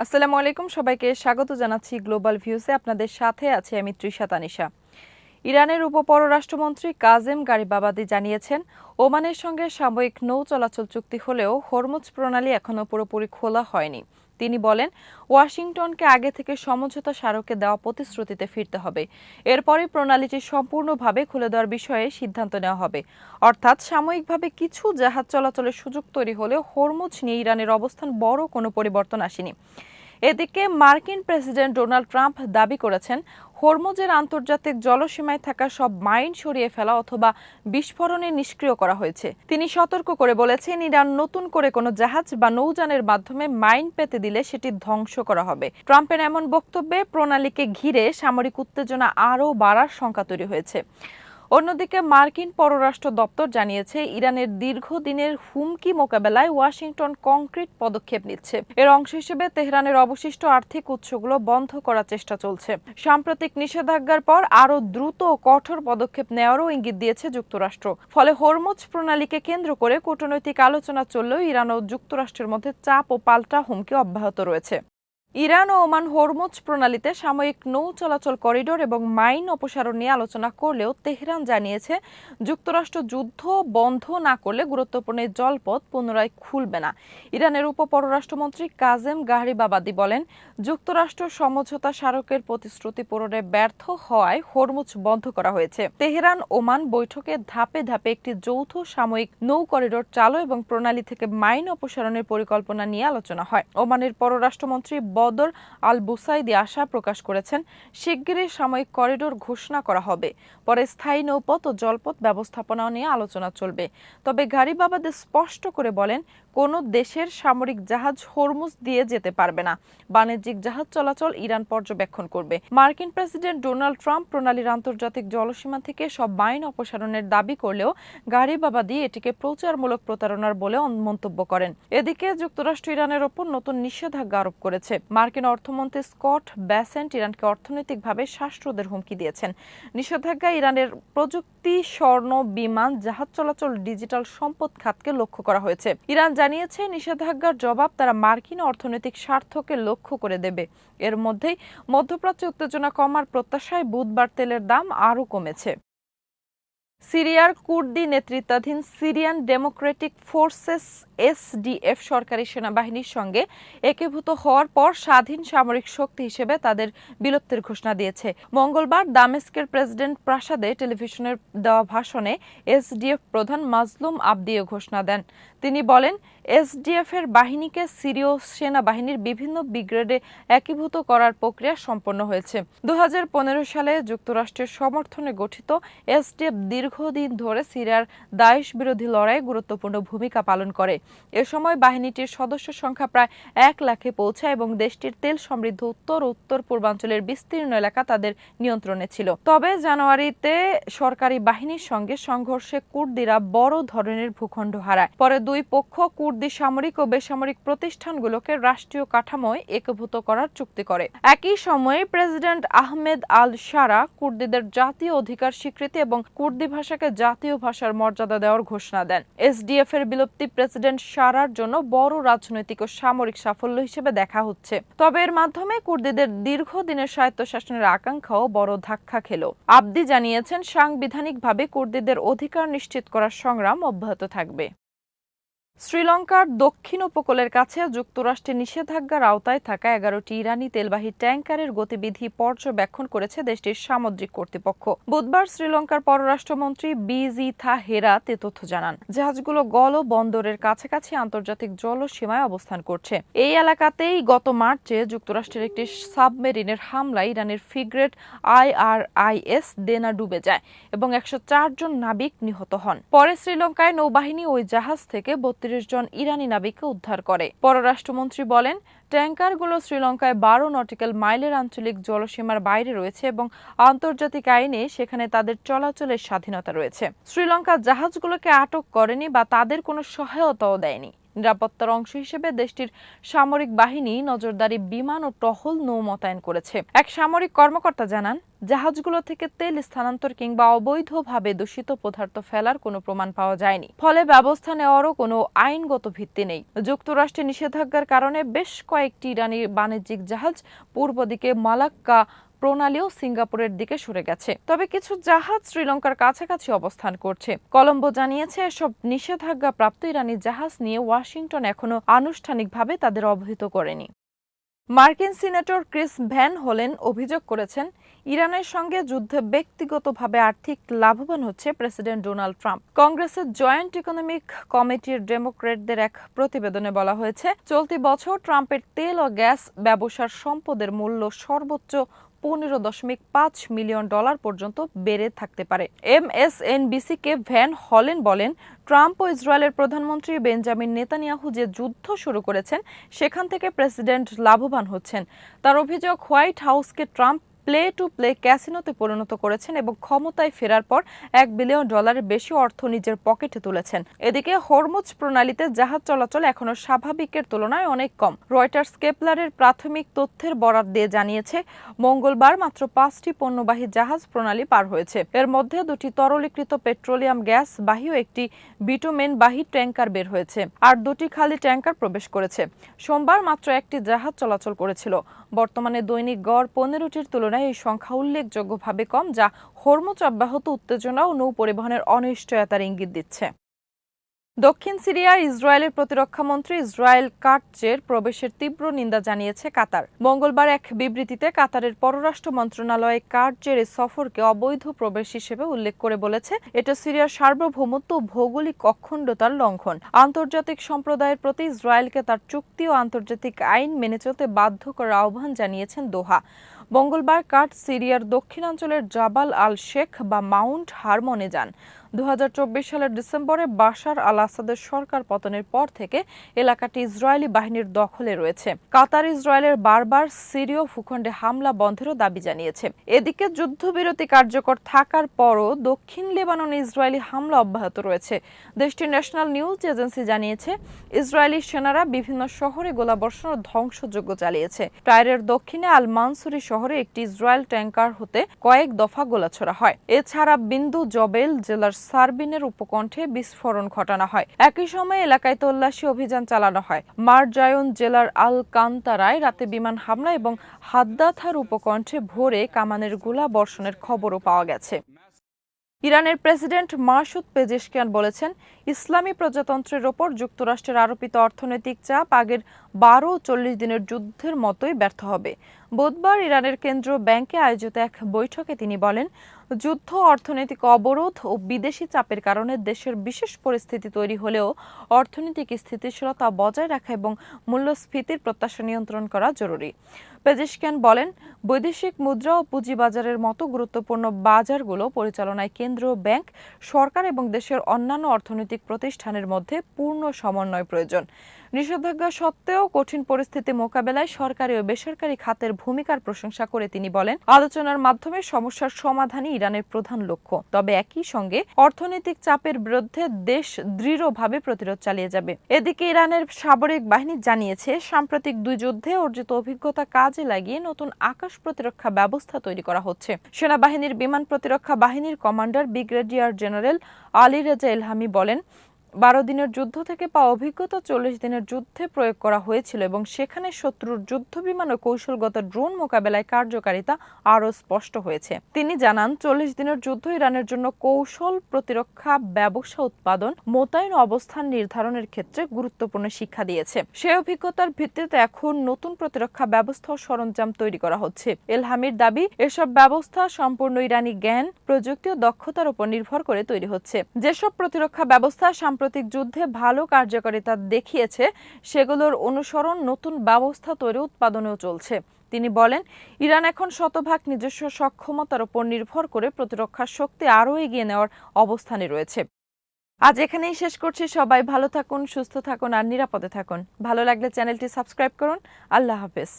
আসসালামু আলাইকুম, সবাইকে স্বাগত জানাচ্ছি গ্লোবাল ভিউজে। আপনাদের সাথে আছি আমি তৃষা তানিশা। ইরানের উপপররাষ্ট্রমন্ত্রী কাজেম গারিবাবাদি জানিয়েছেন, ওমানের সঙ্গে সাময়িক নৌ চলাচল চুক্তি হলেও হরমুজ প্রণালী এখনও পুরোপুরি খোলা হয়নি। তিনি বলেন, ওয়াশিংটনকে আগে থেকে সমঝোতা স্মারকে দেওয়া প্রতিশ্রুতিতে ফিরতে হবে। এরপরই প্রণালীটি সম্পূর্ণভাবে খুলে দেওয়ার বিষয়ে সিদ্ধান্ত নেওয়া হবে। অর্থাৎ সাময়িকভাবে কিছু জাহাজ চলাচলের সুযোগ তৈরি হলেও হরমুজ নিয়ে ইরানের অবস্থান বড় কোনো পরিবর্তন আসেনি। এদিকে মার্কিন প্রেসিডেন্ট ডোনাল্ড ট্রাম্প দাবি করেছেন, হরমুজের আন্তর্জাতিক জলসীমায় থাকা সব মাইন সরিয়ে ফেলা অথবা বিস্ফোরণে নিষ্ক্রিয় করা হয়েছে। তিনি সতর্ক করে বলেছেন, ইরান নতুন করে কোনো জাহাজ বা নৌযানের মাধ্যমে মাইন পেতে দিলে সেটি ধ্বংস করা হবে। ট্রাম্পের এমন বক্তব্যে প্রণালীকে ঘিরে সামরিক উত্তেজনা আরও বাড়ার শঙ্কা তৈরি হয়েছে। অন্যদিকে মার্কিন পররাষ্ট্র দপ্তর জানিয়েছে, ইরানের দীর্ঘদিনের হুমকি মোকাবেলায় ওয়াশিংটন কংক্রিট পদক্ষেপ নিচ্ছে। এর অংশ হিসেবে তেহরানের অবশিষ্ট আর্থিক উৎসগুলো বন্ধ করার চেষ্টা চলছে। সাম্প্রতিক নিষেধাজ্ঞার পর আরও দ্রুত ও কঠোর পদক্ষেপ নেওয়ারও ইঙ্গিত দিয়েছে যুক্তরাষ্ট্র। ফলে হরমুজ প্রণালীকে কেন্দ্র করে কূটনৈতিক আলোচনা চললেও ইরান ও যুক্তরাষ্ট্রের মধ্যে চাপ ও পাল্টা হুমকি অব্যাহত রয়েছে। ইরান ও ওমান হরমুজ প্রণালীতে সাময়িক নৌ চলাচল করিডোর এবং মাইন অপসারণ নিয়ে আলোচনা করলেও তেহরান জানিয়েছে, যুক্তরাষ্ট্র যুদ্ধ বন্ধ না করলে গুরুত্বপূর্ণ জলপথ পুনরায় খুলবে না। ইরানের উপপররাষ্ট্রমন্ত্রী কাজেম গারিবাবাদি বলেন, যুক্তরাষ্ট্র সমঝোতা স্মারকের প্রতিশ্রুতি পূরণে ব্যর্থ হওয়ায় হরমুজ বন্ধ করা হয়েছে। তেহরান ওমান বৈঠকে ধাপে ধাপে একটি যৌথ সাময়িক নৌ করিডোর চালু এবং প্রণালী থেকে মাইন অপসারণের পরিকল্পনা নিয়ে আলোচনা হয়। ওমানের পররাষ্ট্রমন্ত্রী বদর আল বুসাইদি আশা প্রকাশ করেছেন, শিগগিরই সাময়িক করিডোর ঘোষণা করা হবে। পরে স্থায়ী নৌপথ ও জলপথ ব্যবস্থাপনা নিয়ে আলোচনা চলবে। তবে গারিবাবাদি স্পষ্ট করে বলেন, কোনো দেশের সামরিক জাহাজ হরমুজ দিয়ে যেতে পারবে না। বাণিজ্যিক জাহাজ চলাচল ইরান পর্যবেক্ষণ করবে। মার্কিন প্রেসিডেন্ট ডোনাল্ড ট্রাম্প প্রণালীর আন্তর্জাতিক জলসীমা থেকে সব মাইন অপসারণের দাবি করলেও গারিবাবাদি এটিকে প্রচারমূলক প্রতারণার বলে মন্তব্য করেন। এদিকে যুক্তরাষ্ট্র ইরানের ওপর নতুন নিষেধাজ্ঞা আরোপ করেছে। মার্কিন অর্থমন্ত্রী স্কট ব্যাসেন্ট ইরানকে অর্থনৈতিকভাবে শ্বাসরোধের হুমকি দিয়েছেন। নিষেধাজ্ঞা ইরানের প্রযুক্তি, স্বর্ণ, বিমান, জাহাজ চলাচল, ডিজিটাল সম্পদ খাতকে লক্ষ্য করা হয়েছে। ইরান জানিয়েছে, নিষেধাজ্ঞার জবাব তারা মার্কিন অর্থনৈতিক স্বার্থকে লক্ষ্য করে দেবে। এর মধ্যেই মধ্যপ্রাচ্যে উত্তেজনা কমার প্রত্যাশায় বুধবার তেলের দাম আরও কমেছে। সিরিয়ার কুর্দি নেতৃত্বাধীন সিরিয়ান ডেমোক্রেটিক ফোর্সেস এসডিএফ সরকারি সেনাবাহিনীর সঙ্গে একীভূত হওয়ার পর স্বাধীন সামরিক শক্তি হিসেবে তাদের বিলুপ্তির ঘোষণা দিয়েছে। মঙ্গলবার দামেস্কের প্রেসিডেন্ট প্রাসাদে টেলিভিশনের দেওয়া ভাষণে এসডিএফ প্রধান মাজলুম আবদিও ঘোষণা দেন। তিনি বলেন, এসডিএফ এর বাহিনীকে সিরীয় সেনাবাহিনীর বিভিন্ন ব্রিগেডে একীভূত করার প্রক্রিয়া সম্পন্ন হয়েছে। 2015 সালে যুক্তরাষ্ট্রের সমর্থনে গঠিত এসডিএফ দীর্ঘদিন ধরে সিরিয়ার দায়েশ বিরোধী লড়াইয়ে গুরুত্বপূর্ণ ভূমিকা পালন করে। এ সময় বাহিনীটির সদস্য সংখ্যা প্রায় 1 লাখে পৌঁছায় এবং দেশটির তেল সমৃদ্ধ উত্তর ও উত্তর পূর্বাঞ্চলের বিস্তীর্ণ এলাকা তাদের নিয়ন্ত্রণে ছিল। তবে জানুয়ারিতে সরকারি বাহিনীর সঙ্গে সংঘর্ষে কুর্দিরা বড় ধরনের ভূখণ্ড হারায়। পরে দুই পক্ষ কুর্দি সামরিক ও বেসামরিক প্রতিষ্ঠানগুলোকে রাষ্ট্রীয় কাঠামোয় একীভূত করার চুক্তি করে। একই সময়ে প্রেসিডেন্ট আহমেদ আল শারা কুর্দিদের জাতীয় অধিকার স্বীকৃতি এবং কুর্দি ভাষাকে জাতীয় ভাষার মর্যাদা দেওয়ার ঘোষণা দেন। এসডিএফ এর বিলুপ্তি প্রেসিডেন্ট শারার জন্য বড় রাজনৈতিক ও সামরিক সাফল্য হিসেবে দেখা হচ্ছে। তবে এর মাধ্যমে কুর্দিদের দীর্ঘদিনের স্বায়ত্তশাসনের আকাঙ্ক্ষাও বড় ধাক্কা খেল। আবদি জানিয়েছেন, সাংবিধানিকভাবে কুর্দিদের অধিকার নিশ্চিত করার সংগ্রাম অব্যাহত থাকবে। শ্রীলঙ্কার দক্ষিণ উপকূলের কাছে যুক্তরাষ্ট্রের নিষেধাজ্ঞার আওতায় থাকা 11টি ইরানি তেলবাহী ট্যাংকারের গতিবিধি পর্যবেক্ষণ করেছে দেশটির সামুদ্রিক কর্তৃপক্ষ। বুধবার শ্রীলঙ্কার পররাষ্ট্রমন্ত্রী বিজিথা হেরাত এ তথ্য জানান। জাহাজগুলো গল বন্দরের কাছাকাছি আন্তর্জাতিক জলসীমায় অবস্থান করছে। এই এলাকাতেই গত মার্চে যুক্তরাষ্ট্রের একটি সাবমেরিনের হামলায় ইরানের ফ্রিগেট IRIS দেনা ডুবে যায় এবং 104 জন নাবিক নিহত হন। পরে শ্রীলঙ্কায় নৌবাহিনী ওই জাহাজ থেকে 32 জন ইরানি নাবিককে উদ্ধার করে। পররাষ্ট্রমন্ত্রী বলেন, ট্যাংকারগুলো শ্রীলঙ্কায় 12 নটিক্যাল মাইলের আঞ্চলিক জলসীমার বাইরে রয়েছে এবং আন্তর্জাতিক আইনে সেখানে তাদের চলাচলের স্বাধীনতা রয়েছে। শ্রীলঙ্কা জাহাজগুলোকে আটক করেনি বা তাদের কোনো সহায়তাও দেয়নি। নিরাপত্তার অংশ হিসেবে দেশটির সামরিক বাহিনী নজরদারি বিমান ও টহল নৌ মোতায়েন করেছে। এক সামরিক কর্মকর্তা জানান, জাহাজগুলো থেকে তেল স্থানান্তর কিংবা অবৈধভাবে দূষিত পদার্থ ফেলার কোনো প্রমাণ পাওয়া যায়নি, ফলে ব্যবস্থা নেওয়ারও কোনো আইনগত ভিত্তি নেই। যুক্তরাষ্ট্রের নিষেধাজ্ঞার কারণে বেশ কয়েকটি ইরানি বাণিজ্যিক জাহাজ পূর্ব দিকে মালাক্কা প্রণালীও সিঙ্গাপুরের দিকে সরে গেছে। তবে কিছু জাহাজ শ্রীলঙ্কার কাছাকাছি অবস্থান করছে। কলম্বো জানিয়েছে, এসব নিষেধাজ্ঞা প্রাপ্ত ইরানি জাহাজ নিয়ে ওয়াশিংটন এখনো আনুষ্ঠানিকভাবে তাদের অবহিত করেনি। মার্কিন সিনেটর ক্রিস ভ্যান হোলেন অভিযোগ করেছেন, ইরানের সঙ্গে যুদ্ধে ব্যক্তিগতভাবে আর্থিক লাভবান হচ্ছে প্রেসিডেন্ট ডোনাল্ড ট্রাম্প। কংগ্রেসের জয়েন্ট ইকোনমিক কমিটির ডেমোক্র্যাটদের এক প্রতিবেদনে বলা হয়েছে, চলতি বছর ট্রাম্পের তেল ও গ্যাস ব্যবসার সম্পদের মূল্য সর্বোচ্চ $15.5 মিলিয়ন পর্যন্ত বেড়ে থাকতে পারে। MSNBC-কে ভ্যান হলেন বলেন, ট্রাম্প ও ইসরায়েলের প্রধানমন্ত্রী বেঞ্জামিন নেতানিয়াহু যে যুদ্ধ শুরু করেছেন সেখান থেকে প্রেসিডেন্ট লাভবান হচ্ছেন। তার অভিযোগ, হোয়াইট হাউসকে ট্রাম্প প্লে টু প্লে ক্যাসিনোতে পরিণত করেছেন এবং ক্ষমতায় ফেরার পর $1 বিলিয়ন বেশি অর্থ নিজের পকেটে তুলেছেন। এদিকে হরমুজ প্রণালীতে জাহাজ চলাচল এখনো স্বাভাবিকের তুলনায় অনেক কম। রয়টার্স কেপলারের প্রাথমিক তথ্যের বরাত দিয়ে জানিয়েছে, মঙ্গলবার মাত্র 5টি পণ্যবাহী জাহাজ প্রণালী পার হয়েছে। এর মধ্যে 2টি তরলীকৃত পেট্রোলিয়াম গ্যাস বাহী ও একটি বিটুমেন বাহী ট্যাঙ্কার বের হয়েছে, আর 2টি খালি ট্যাঙ্কার প্রবেশ করেছে। সোমবার মাত্র 1টি জাহাজ চলাচল করেছিল। বর্তমানে দৈনিক গড় 15টির তুলনায় এই সংখ্যা উল্লেখযোগ্যভাবে কম, যা হরমুজ অব্যাহত উত্তেজনা ও নৌ পরিবহনের অনিশ্চয়তার ইঙ্গিত দিচ্ছে। দক্ষিণ সিরিয়ার ইসরায়েলের প্রতিরক্ষা মন্ত্রী ইসরায়েল কাটজের প্রবেশের তীব্র নিন্দা জানিয়েছে কাতার। মঙ্গলবার এক বিবৃতিতে কাতারের পররাষ্ট্র মন্ত্রণালয় কাটজের এই সফরকে অবৈধ প্রবেশ হিসেবে উল্লেখ করে বলেছে, এটা সিরিয়ার সার্বভৌমত্ব ও ভৌগোলিক অখণ্ডতার লঙ্ঘন। আন্তর্জাতিক সম্প্রদায়ের প্রতি ইসরায়েলকে তার চুক্তি ও আন্তর্জাতিক আইন মেনে চলতে বাধ্য করার আহ্বান জানিয়েছেন দোহা। মঙ্গলবার কাট সিরিয়ার দক্ষিণাঞ্চলের জাবাল আল শেখ বা মাউন্ট হারমনে যান। 2024 সালের ডিসেম্বরে বাশার আল আসাদের সরকার পতনের পর থেকে এলাকাটি ইসরায়েলি বাহিনীর দখলে রয়েছে। কাতার ইসরায়েলের বারবার সিরীয় ভূখণ্ডে হামলা বন্ধেরও দাবি জানিয়েছে। এদিকে যুদ্ধবিরতি কার্যকর থাকার পরও দক্ষিণ লেবাননে ইসরায়েলি হামলা অব্যাহত রয়েছে। দেশটির ন্যাশনাল নিউজ এজেন্সি জানিয়েছে, ইসরায়েলি সেনারা বিভিন্ন শহরে গোলাবর্ষণ ও ধ্বংসযজ্ঞ চালিয়েছে। টাইরের দক্ষিণে আল মানসুরি শহরে একটি ইসরায়েল ট্যাঙ্কার হতে কয়েক দফা গোলাছোড়া হয়। এছাড়া বিন্দু জবেল জেলার সারবিনের উপকণ্ঠে বিস্ফোরণ ঘটানো হয়। একই সময় এলাকায় তল্লাশি অভিযান চালানো হয়। মারজায়ন জেলার আল কান্তারায় রাতে বিমান হামলা এবং হাদ্দাথার উপকণ্ঠে ভোরে কামানের গোলা বর্ষণের খবরও পাওয়া গেছে। ইরানের প্রেসিডেন্ট মাসুদ পেজেশকিয়ান বলেছেন, ইসলামী প্রজাতন্ত্রের ওপর যুক্তরাষ্ট্রের আরোপিত অর্থনৈতিক চাপ আগের 12-40 দিনের যুদ্ধের মতোই ব্যর্থ হবে। বুধবার ইরানের কেন্দ্রীয় ব্যাংকে আয়োজিত এক বৈঠকে তিনি বলেন, যুদ্ধ, অর্থনৈতিক অবরোধ ও বিদেশি চাপের কারণে দেশের বিশেষ পরিস্থিতি তৈরি হলেও অর্থনৈতিক স্থিতিশীলতা বজায় রাখা এবং মূল্যস্ফীতির প্রত্যাশা নিয়ন্ত্রণ করা জরুরি। পেজেশকিয়ান বলেন, বৈদেশিক মুদ্রা ও পুঁজিবাজারের মতো গুরুত্বপূর্ণ বাজারগুলো পরিচালনায় কেন্দ্রীয় ব্যাংক, সরকার এবং দেশের অন্যান্য অর্থনৈতিক প্রতিষ্ঠানের মধ্যে পূর্ণ সমন্বয় প্রয়োজন। নিষেধাজ্ঞা সত্ত্বেও কঠিন পরিস্থিতি মোকাবেলায় সরকারি ও বেসরকারি খাতের ভূমিকার প্রশংসা করে তিনি বলেন, আলোচনার মাধ্যমে সমস্যার সমাধানই ইরানের প্রধান লক্ষ্য। তবে একই সঙ্গে অর্থনৈতিক চাপের বিরুদ্ধে দেশ দৃঢ়ভাবে প্রতিরোধ চালিয়ে যাবে। এদিকে ইরানের সামরিক বাহিনী জানিয়েছে, সাম্প্রতিক 2 যুদ্ধে অর্জিত অভিজ্ঞতা কাজে লাগিয়ে নতুন আকাশ প্রতিরক্ষা ব্যবস্থা তৈরি করা হচ্ছে। সেনাবাহিনীর বিমান প্রতিরক্ষা বাহিনীর commander brigadier general Ali Reza Ilhami বলেন, 12 দিনের যুদ্ধ থেকে পাওয়া অভিজ্ঞতা 40 দিনের যুদ্ধে প্রয়োগ করা হয়েছিল এবং সেখানে শত্রুর যুদ্ধবিমান ও কৌশলগত ড্রোন মোকাবেলায় কার্যকারিতা আরও স্পষ্ট হয়েছে। তিনি জানান, 40 দিনের যুদ্ধ ইরানের জন্য কৌশল, প্রতিরক্ষা, ব্যবসা, উৎপাদন, মোতায়েন ও অবস্থান নির্ধারণের ক্ষেত্রে গুরুত্বপূর্ণ শিক্ষা দিয়েছে। সেই অভিজ্ঞতার ভিত্তিতে এখন নতুন প্রতিরক্ষা ব্যবস্থা ও সরঞ্জাম তৈরি করা হচ্ছে। এলহামির দাবি, এসব ব্যবস্থা সম্পূর্ণ ইরানি জ্ঞান, প্রযুক্তি ও দক্ষতার উপর নির্ভর করে তৈরি হচ্ছে। যেসব প্রতিরক্ষা ব্যবস্থা সাম্প্রতিক যুদ্ধে ভালো কার্যকারিতা দেখিয়েছে, সেগুলোর অনুসরণ নতুন ব্যবস্থা তৈরি উৎপাদনেও চলছে। তিনি বলেন, ইরান এখন শতভাগ নিজস্ব সক্ষমতার উপর নির্ভর করে প্রতিরক্ষা শক্তি আরও এগিয়ে নেওয়ার অবস্থানে রয়েছে। আজ এখানেই শেষ করছি। সবাই ভালো থাকুন, সুস্থ থাকুন আর নিরাপদে থাকুন। ভালো লাগলে চ্যানেলটি সাবস্ক্রাইব করুন। আল্লাহ হাফেজ।